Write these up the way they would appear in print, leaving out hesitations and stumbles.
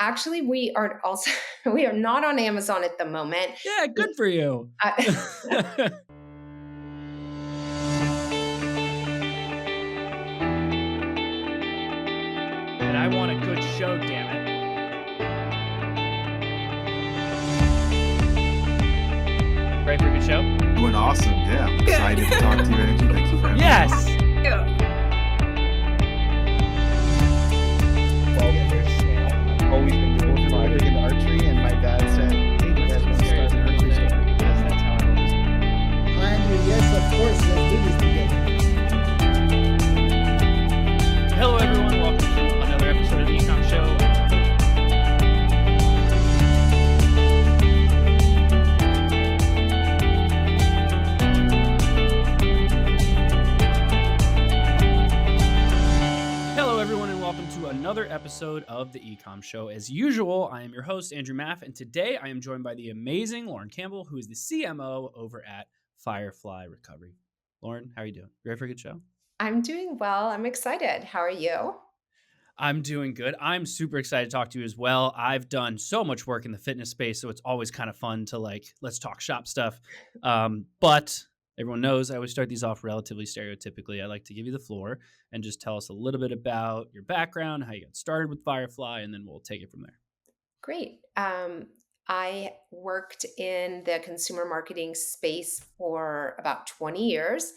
Actually, we are also we are not on Amazon at the moment. Yeah, good We for you. I And I want a good show, damn it. Ready for a good show? Doing awesome. Yeah, I'm excited to talk to you, Angie. Thank you for having me. Yes. I've always been doing big into archery, and my dad said, "Hey, you guys want to start an archery store?" That's how it works. Andrew, yes, of course, let's do this together. Hello, everyone. Welcome to another episode of the E-Comm Show. Hello, everyone, and welcome to another episode of the E-Comm Show. As usual, I am your host, Andrew Maff, and today I am joined by the amazing Lauren Campbell, who is the CMO over at Firefly Recovery. Lauren, how are you doing? You ready for a good show? I'm doing well. I'm excited. How are you? I'm doing good. I'm super excited to talk to you as well. I've done so much work in the fitness space, so it's always kind of fun to let's talk shop stuff. But everyone knows I always start these off relatively stereotypically. I like to give you the floor and just tell us a little bit about your background, how you got started with Firefly, and then we'll take it from there. Great. I worked in the consumer marketing space for about 20 years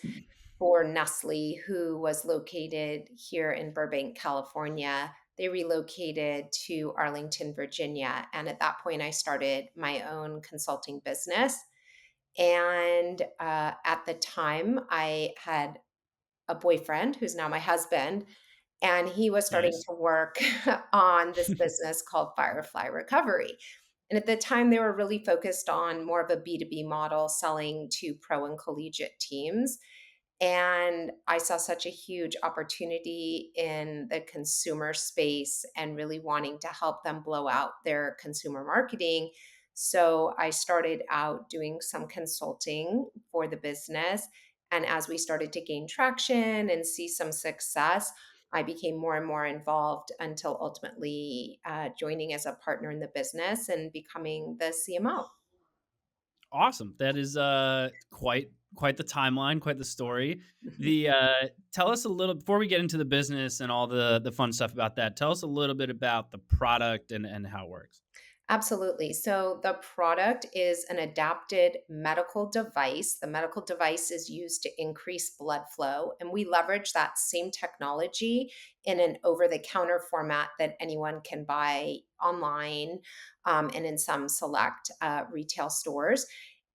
for Nestlé, who was located here in Burbank, California. They relocated to Arlington, Virginia. And at that point, I started my own consulting business. And at the time, I had a boyfriend who's now my husband, and he was starting Nice. to work on this business called Firefly Recovery. And at the time, they were really focused on more of a B2B model, selling to pro and collegiate teams. And I saw such a huge opportunity in the consumer space and really wanting to help them blow out their consumer marketing. So I started out doing some consulting for the business. And as we started to gain traction and see some success, I became more and more involved until ultimately joining as a partner in the business and becoming the CMO. Awesome. That is quite the timeline, quite the story. The tell us a little before we get into the business and all the fun stuff about that. Tell us a little bit about the product and how it works. Absolutely. So the product is an adapted medical device. The medical device is used to increase blood flow, and we leverage that same technology in an over the counter format that anyone can buy online and in some select retail stores.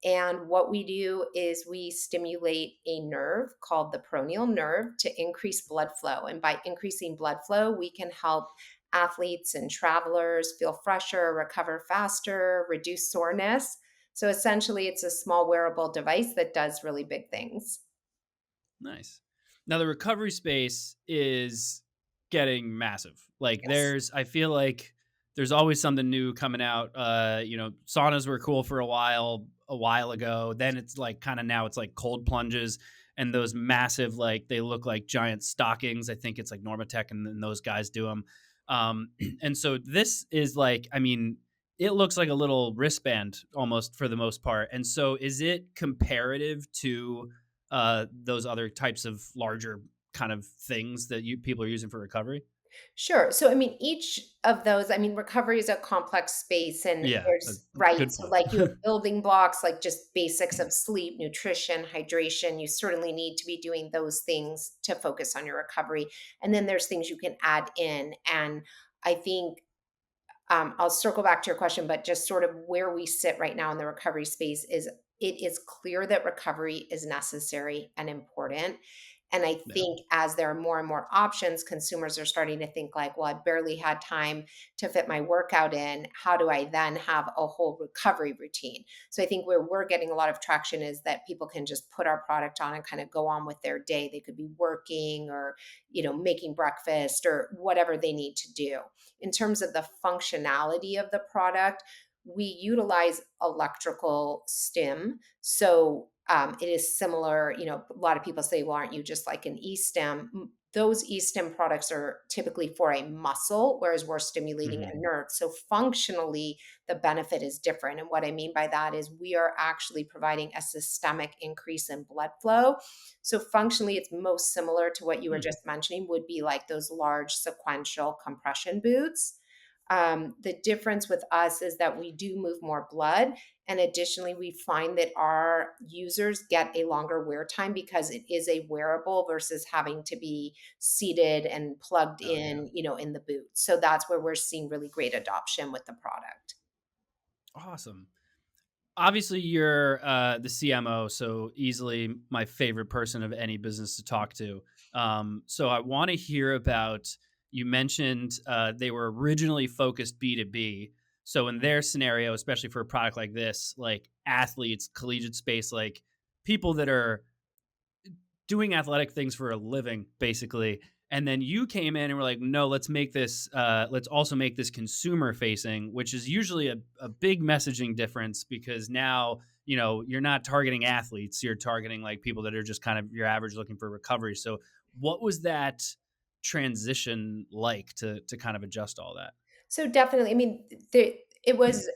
And what we do is we stimulate a nerve called the peroneal nerve to increase blood flow. And by increasing blood flow, we can help athletes and travelers feel fresher, recover faster, reduce soreness. So essentially, it's a small wearable device that does really big things. Nice. Now the recovery space is getting massive. Yes. I feel like there's always something new coming out. Saunas were cool for a while ago. Then it's like kind of now it's like cold plunges and those massive, like they look like giant stockings. I think it's like Normatec and then those guys do them. And so this is like, I mean, it looks like a little wristband almost for the most part. And so is it comparative to those other types of larger kind of things that people are using for recovery? Sure. So, I mean, each of those, I mean, recovery is a complex space, and Yeah, there's, right. good So, point. like, you have building blocks, like just basics of sleep, nutrition, hydration. You certainly need to be doing those things to focus on your recovery. And then there's things you can add in. And I think I'll circle back to your question, but just sort of where we sit right now in the recovery space is it is clear that recovery is necessary and important. And I Yeah. think as there are more and more options, consumers are starting to think like, well, I barely had time to fit my workout in. How do I then have a whole recovery routine? So I think where we're getting a lot of traction is that people can just put our product on and kind of go on with their day. They could be working or, making breakfast or whatever they need to do. In terms of the functionality of the product, we utilize electrical stim. So it is similar. A lot of people say, well, aren't you just like an e-stim? those E-stim products are typically for a muscle, whereas we're stimulating Hmm. a nerve. So functionally, the benefit is different. And what I mean by that is we are actually providing a systemic increase in blood flow. So functionally, it's most similar to what you were just mentioning, would be like those large sequential compression boots. The difference with us is that we do move more blood. And additionally, we find that our users get a longer wear time because it is a wearable versus having to be seated and plugged Oh yeah. in, in the boot. So that's where we're seeing really great adoption with the product. Awesome. Obviously, you're the CMO, so easily my favorite person of any business to talk to. So I want to hear about. You mentioned they were originally focused B2B. So in their scenario, especially for a product like this, like athletes, collegiate space, like people that are doing athletic things for a living, basically. And then you came in and were like, no, let's make this, let's also make this consumer facing, which is usually a big messaging difference because now, you're not targeting athletes, you're targeting like people that are just kind of your average looking for recovery. So what was that transition like to kind of adjust all that? So definitely, I mean, it was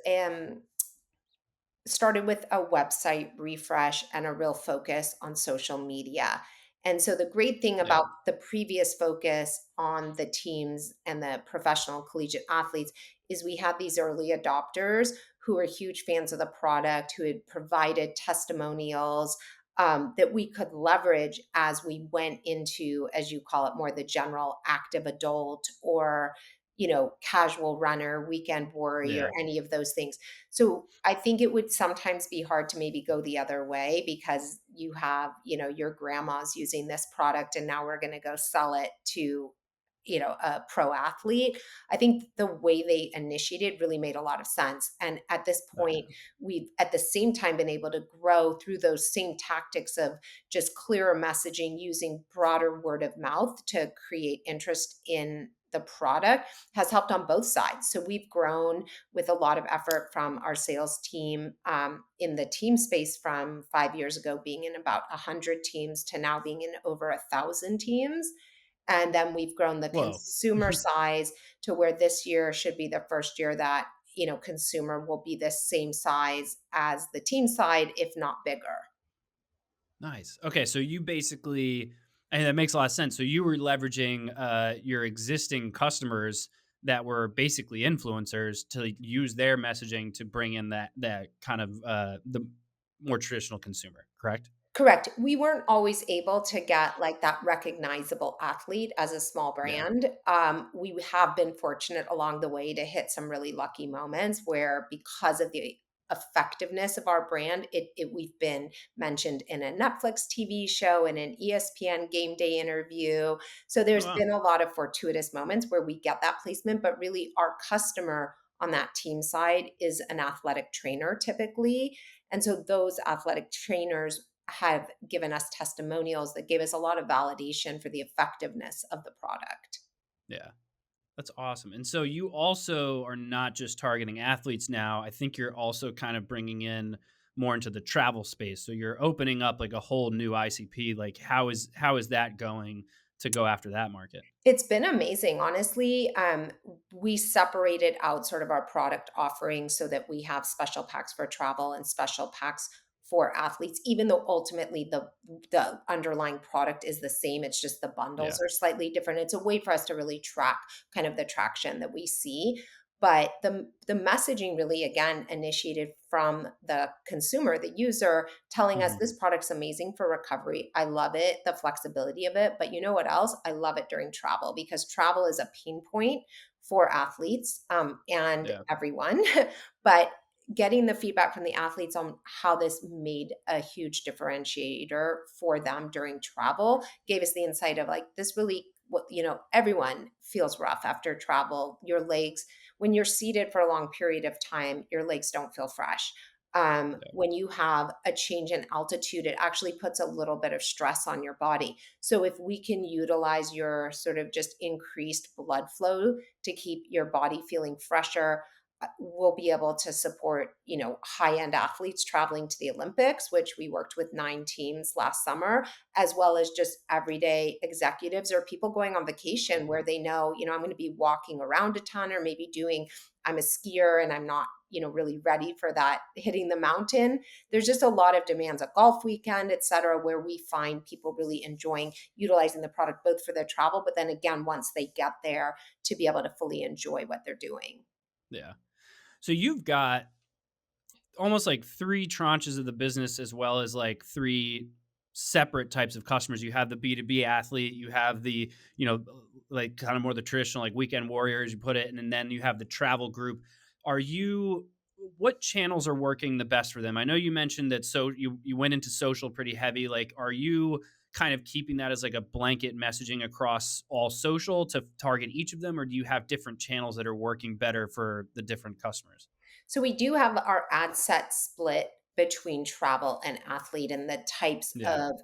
started with a website refresh and a real focus on social media. And so the great thing Yeah. about the previous focus on the teams and the professional collegiate athletes is we had these early adopters who were huge fans of the product, who had provided testimonials that we could leverage as we went into, as you call it, more the general active adult or casual runner, weekend warrior, Yeah. any of those things. So I think it would sometimes be hard to maybe go the other way because you have, your grandma's using this product and now we're going to go sell it to, a pro athlete. I think the way they initiated really made a lot of sense. And at this Oh, point, yeah. we've at the same time been able to grow through those same tactics of just clearer messaging, using broader word of mouth to create interest in the product has helped on both sides. So we've grown with a lot of effort from our sales team in the team space from 5 years ago being in about 100 teams to now being in over 1,000 teams. And then we've grown the Whoa. consumer size to where this year should be the first year that, consumer will be the same size as the team side, if not bigger. Nice. Okay, so you basically, and that makes a lot of sense. So you were leveraging your existing customers that were basically influencers to use their messaging to bring in that kind of the more traditional consumer, correct? Correct. We weren't always able to get like that recognizable athlete as a small Yeah. brand. We have been fortunate along the way to hit some really lucky moments where, because of the effectiveness of our brand, we've been mentioned in a Netflix TV show and an ESPN game day interview. So Oh there's wow. been a lot of fortuitous moments where we get that placement, but really our customer on that team side is an athletic trainer typically. And so those athletic trainers have given us testimonials that gave us a lot of validation for the effectiveness of the product. Yeah. That's awesome. And so you also are not just targeting athletes now. I think you're also kind of bringing in more into the travel space. So you're opening up like a whole new ICP. Like how is that going to go after that market? It's been amazing, honestly. We separated out sort of our product offerings so that we have special packs for travel and special packs for athletes, even though ultimately the underlying product is the same. It's just the bundles Yeah. are slightly different. It's a way for us to really track kind of the traction that we see. But the messaging really again initiated from the consumer, the user, telling us Hmm. this product's amazing for recovery. I love it, the flexibility of it. But you know what else? I love it during travel because travel is a pain point for athletes and Yeah. everyone. But getting the feedback from the athletes on how this made a huge differentiator for them during travel gave us the insight of like, this really, everyone feels rough after travel. Your legs, when you're seated for a long period of time, your legs don't feel fresh. Yeah. When you have a change in altitude, it actually puts a little bit of stress on your body. So, if we can utilize your sort of just increased blood flow to keep your body feeling fresher, we'll be able to support, high-end athletes traveling to the Olympics, which we worked with 9 teams last summer, as well as just everyday executives or people going on vacation where they know, I'm going to be walking around a ton, or maybe I'm a skier and I'm not, really ready for that hitting the mountain. There's just a lot of demands, a golf weekend, et cetera, where we find people really enjoying utilizing the product both for their travel, but then again, once they get there, to be able to fully enjoy what they're doing. Yeah. So you've got almost like three tranches of the business, as well as like three separate types of customers. You have the B2B athlete, you have the, like kind of more the traditional like weekend warriors, you put it, and then you have the travel group. What channels are working the best for them? I know you mentioned that, so you went into social pretty heavy. Like, are you kind of keeping that as like a blanket messaging across all social to target each of them, or do you have different channels that are working better for the different customers? So we do have our ad set split between travel and athlete and the types Yeah. of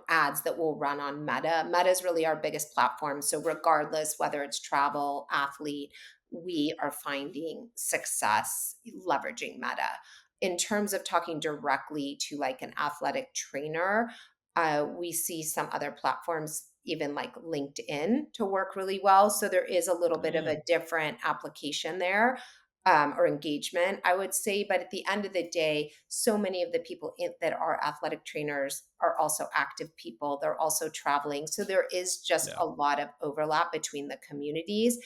ads that will run on Meta. Meta is really our biggest platform. So regardless whether it's travel, athlete, we are finding success leveraging Meta. In terms of talking directly to like an athletic trainer, we see some other platforms, even like LinkedIn, to work really well. So there is a little Oh, bit of yeah. a different application there, or engagement, I would say. But at the end of the day, so many of the people that are athletic trainers are also active people. They're also traveling. So there is just Yeah. a lot of overlap between the communities.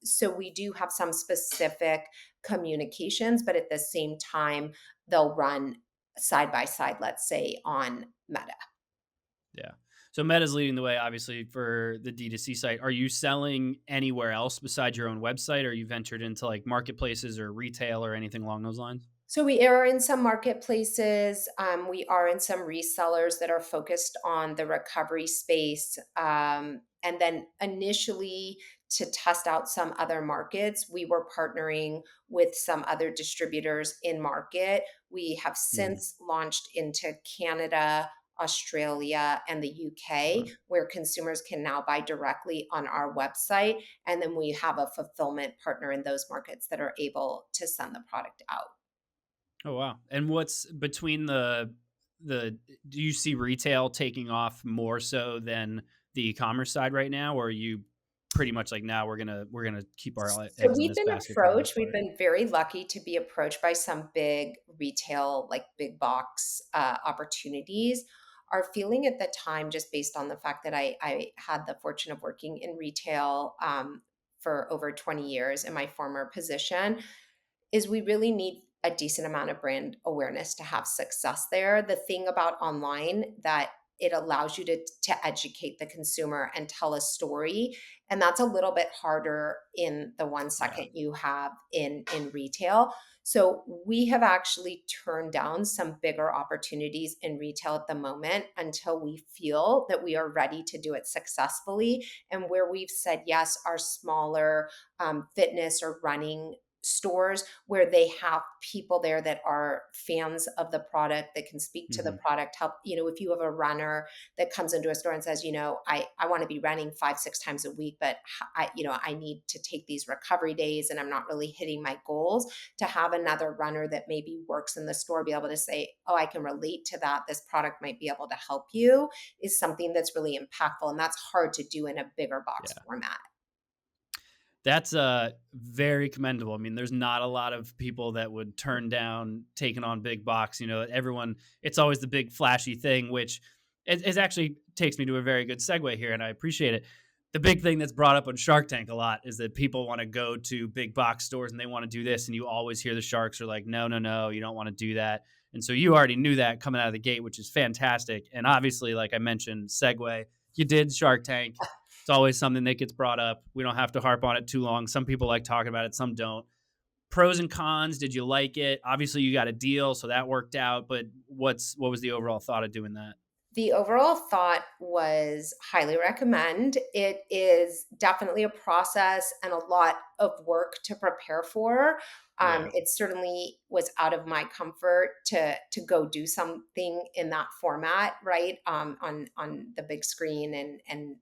So we do have some specific communications, but at the same time, they'll run side by side, let's say, on Meta. Yeah. So Meta's leading the way, obviously, for the D2C site. Are you selling anywhere else besides your own website, or you ventured into like marketplaces or retail or anything along those lines? So we are in some marketplaces. We are in some resellers that are focused on the recovery space. And then initially, to test out some other markets, we were partnering with some other distributors in market. We have Mhm. since launched into Canada, Australia, and the UK, Wow. where consumers can now buy directly on our website. And then we have a fulfillment partner in those markets that are able to send the product out. Oh wow. And what's between the do you see retail taking off more so than the e-commerce side right now, or are you pretty much like, now we're gonna keep our So eggs in we've this been basket for the most approached. We've part? been very lucky to be approached by some big retail, like big box opportunities. Our feeling at the time, just based on the fact that I had the fortune of working in retail for over 20 years in my former position, is we really need a decent amount of brand awareness to have success there. The thing about online that it allows you to educate the consumer and tell a story, and that's a little bit harder in the one Yeah. second you have in retail. So we have actually turned down some bigger opportunities in retail at the moment until we feel that we are ready to do it successfully. And where we've said yes are smaller fitness or running stores where they have people there that are fans of the product, that can speak to the Hmm. product, help, if you have a runner that comes into a store and says, I want to be running 5, 6 times a week, but I need to take these recovery days and I'm not really hitting my goals, to have another runner that maybe works in the store be able to say, oh, I can relate to that. This product might be able to help you, is something that's really impactful. And that's hard to do in a bigger box Yeah. format. That's very commendable. I mean, there's not a lot of people that would turn down taking on big box. Everyone, it's always the big flashy thing, which is actually takes me to a very good segue here, and I appreciate it. The big thing that's brought up on Shark Tank a lot is that people want to go to big box stores and they want to do this, and you always hear the sharks are like, no, no, no, you don't want to do that. And so you already knew that coming out of the gate, which is fantastic. And obviously, like I mentioned, segue, you did Shark Tank. It's always something that gets brought up. We don't have to harp on it too long. Some people like talking about it, some don't. Pros and cons. Did you like it? Obviously, you got a deal, so that worked out. But what was the overall thought of doing that? The overall thought was highly recommend. It is definitely a process and a lot of work to prepare for. Yeah. It certainly was out of my comfort to go do something in that format, right? On the big screen, and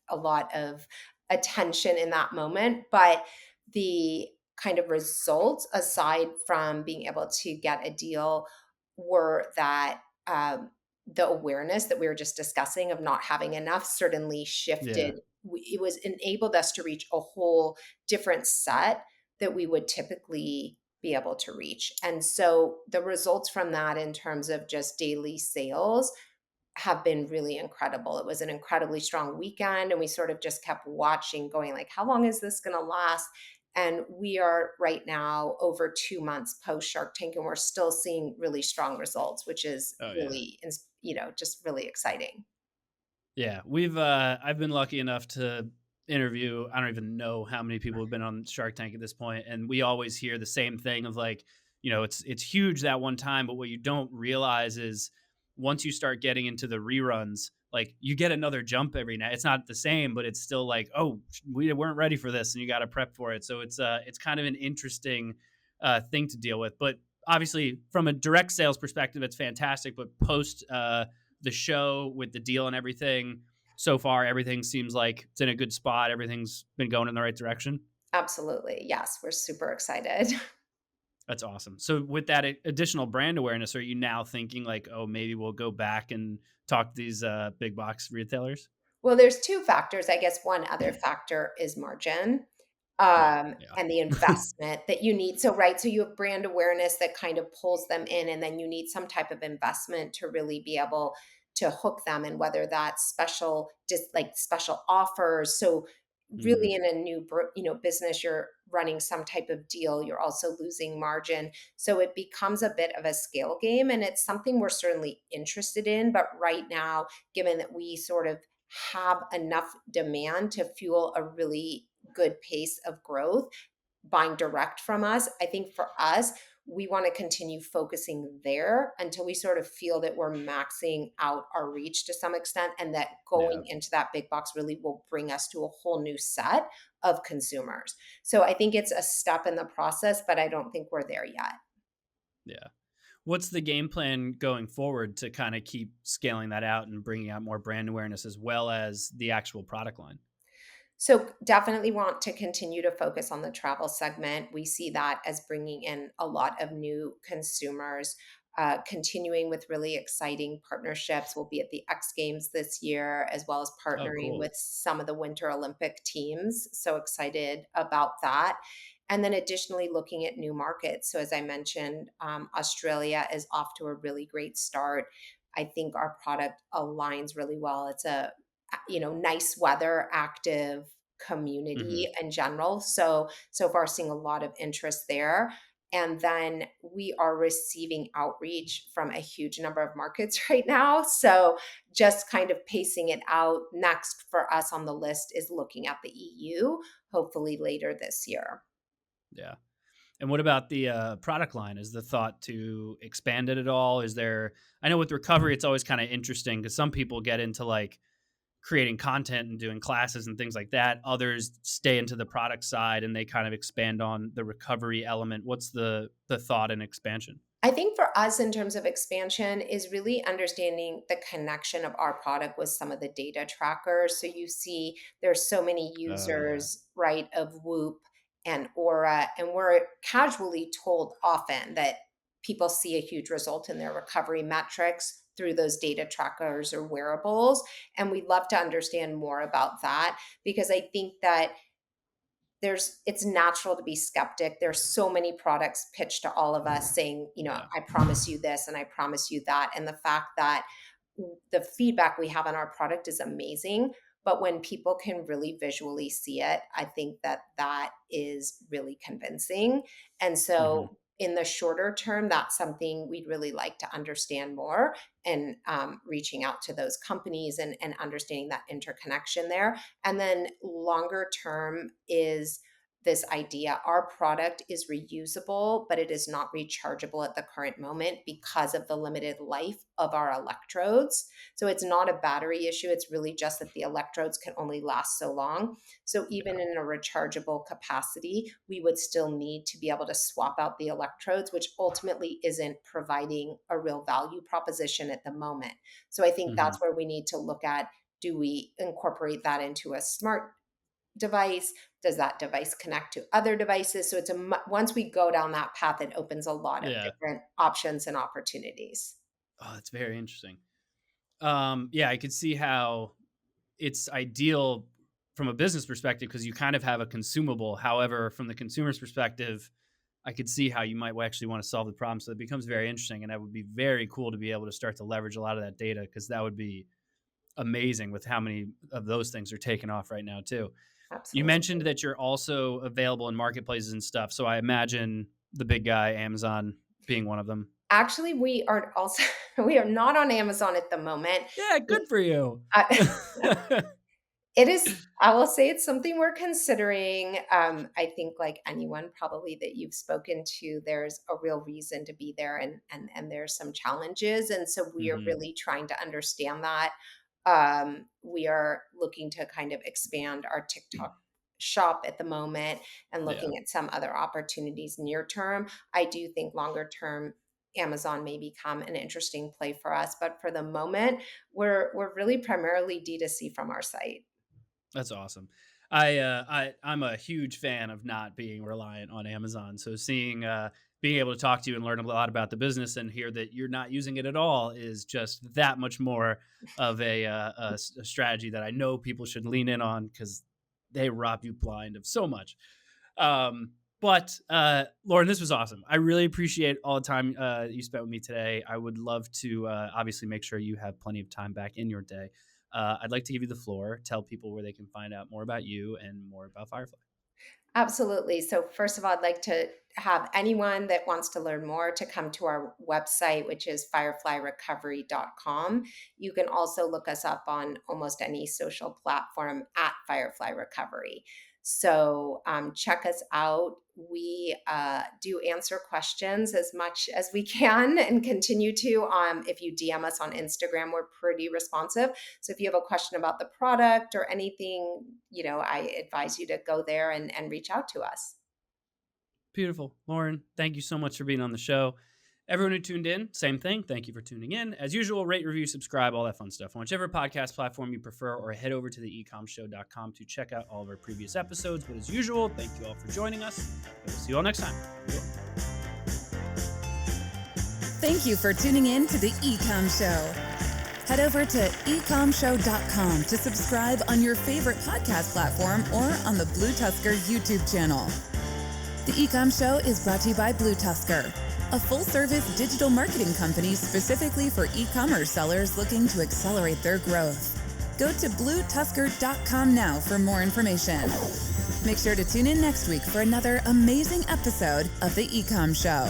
a lot of attention in that moment. But the kind of results, aside from being able to get a deal, were that the awareness that we were just discussing of not having enough certainly Yeah. shifted. It was enabled us to reach a whole different set that we would typically be able to reach. And so the results from that in terms of just daily sales have been really incredible. It was an incredibly strong weekend, and we sort of just kept watching, going like, how long is this going to last? And we are right now over 2 months post Shark Tank, and we're still seeing really strong results, which is Oh yeah. really, just really exciting. Yeah, I've been lucky enough to interview, I don't even know how many people have been on Shark Tank at this point, and we always hear the same thing of like, it's huge that one time, but what you don't realize is once you start getting into the reruns, like you get another jump every night. It's not the same, but it's still like, oh, we weren't ready for this, and you got to prep for it. So it's kind of an interesting thing to deal with. But obviously, from a direct sales perspective, it's fantastic. But post the show with the deal and everything, so far everything seems like it's in a good spot. Everything's been going in the right direction. Absolutely. Yes, we're super excited. That's awesome. So with that additional brand awareness, are you now thinking like, oh, maybe we'll go back and talk to these big box retailers? Well, there's 2 factors. I guess one other factor is margin, Right. Yeah. and the investment that you need. So, right, so you have brand awareness that kind of pulls them in, and then you need some type of investment to really be able to hook them, and whether that's special, just like special offers. So, Hmm. really in a new, business, you're running some type of deal, you're also losing margin. So it becomes a bit of a scale game, and it's something we're certainly interested in. But right now, given that we sort of have enough demand to fuel a really good pace of growth, buying direct from us, I think for us, we want to continue focusing there until we sort of feel that we're maxing out our reach to some extent, and that Yeah. going into that big box really will bring us to a whole new set of consumers. So I think it's a step in the process, but I don't think we're there yet. Yeah. What's the game plan going forward to kind of keep scaling that out and bringing out more brand awareness as well as the actual product line? So definitely want to continue to focus on the travel segment. We see that as bringing in a lot of new consumers. Continuing with really exciting partnerships. We'll be at the X Games this year, as well as Oh, partnering cool. with some of the Winter Olympic teams. So excited about that. And then additionally, looking at new markets. So as I mentioned, Australia is off to a really great start. I think our product aligns really well. It's a nice weather, active Hmm. community in general. So far seeing a lot of interest there. And then we are receiving outreach from a huge number of markets right now. So just kind of pacing it out. Next for us on the list is looking at the EU, hopefully later this year. Yeah. And what about the product line? Is the thought to expand it at all? Is there, I know with recovery, it's always kind of interesting because some people get into like creating content and doing classes and things like that. Others stay into the product side and they kind of expand on the recovery element. What's the thought and expansion? I think for us, in terms of expansion, is really understanding the connection of our product with some of the data trackers. So you see, there's so many Oh yeah. users, right, of Whoop and Aura, and we're casually told often that people see a huge result in their recovery metrics through those data trackers or wearables. And we'd love to understand more about that, because I think that it's natural to be skeptic. There's so many products pitched to all of us saying, Yeah. I promise you this and I promise you that. And the fact that the feedback we have on our product is amazing, but when people can really visually see it, I think that that is really convincing. And Hmm. so in the shorter term, that's something we'd really like to understand more, and reaching out to those companies and understanding that interconnection there. And then longer term is this idea: our product is reusable, but it is not rechargeable at the current moment because of the limited life of our electrodes. So it's not a battery issue. It's really just that the electrodes can only last so long. So even Yeah. in a rechargeable capacity, we would still need to be able to swap out the electrodes, which ultimately isn't providing a real value proposition at the moment. So I think Hmm. that's where we need to look at: do we incorporate that into a smart device? Does that device connect to other devices? So once we go down that path, it opens a lot of Yeah. different options and opportunities. Oh, that's very interesting. Yeah, I could see how it's ideal from a business perspective because you kind of have a consumable. However, from the consumer's perspective, I could see how you might actually want to solve the problem. So it becomes very interesting, and that would be very cool to be able to start to leverage a lot of that data, because that would be amazing with how many of those things are taking off right now too. You Absolutely. mentioned that you're also available in marketplaces and stuff. So I imagine the big guy, Amazon, being one of them. Actually, we are also we are not on Amazon at the moment. Yeah, good for you. It is, I will say it's something we're considering. I think like anyone probably that you've spoken to, there's a real reason to be there, and there's some challenges. And so we are Mhm. really trying to understand that. We are looking to kind of expand our TikTok shop at the moment and Yeah, looking at some other opportunities near term. I do think longer term Amazon may become an interesting play for us, but for the moment, we're really primarily D2C from our site. that's awesome. I'm a huge fan of not being reliant on Amazon. So being able to talk to you and learn a lot about the business and hear that you're not using it at all is just that much more of a strategy that I know people should lean in on, because they rob you blind of so much. But Lauren, this was awesome. I really appreciate all the time you spent with me today. I would love to obviously make sure you have plenty of time back in your day. I'd like to give you the floor, tell people where they can find out more about you and more about Firefly. Absolutely. So first of all, I'd like to have anyone that wants to learn more to come to our website, which is fireflyrecovery.com. You can also look us up on almost any social platform at Firefly Recovery. So check us out. We do answer questions as much as we can and continue to. If you DM us on Instagram, we're pretty responsive. So if you have a question about the product or anything, I advise you to go there and reach out to us. Beautiful. Lauren, thank you so much for being on the show. Everyone who tuned in, same thing. Thank you for tuning in. As usual, rate, review, subscribe, all that fun stuff on whichever podcast platform you prefer, or head over to the ecommshow.com to check out all of our previous episodes. But as usual, thank you all for joining us, and we'll see you all next time. Thank you for tuning in to the Ecomm Show. Head over to ecommshow.com to subscribe on your favorite podcast platform or on the BlueTuskr YouTube channel. The Ecomm Show is brought to you by BlueTuskr, a full-service digital marketing company specifically for e-commerce sellers looking to accelerate their growth. Go to BlueTuskr.com now for more information. Make sure to tune in next week for another amazing episode of the Ecomm Show.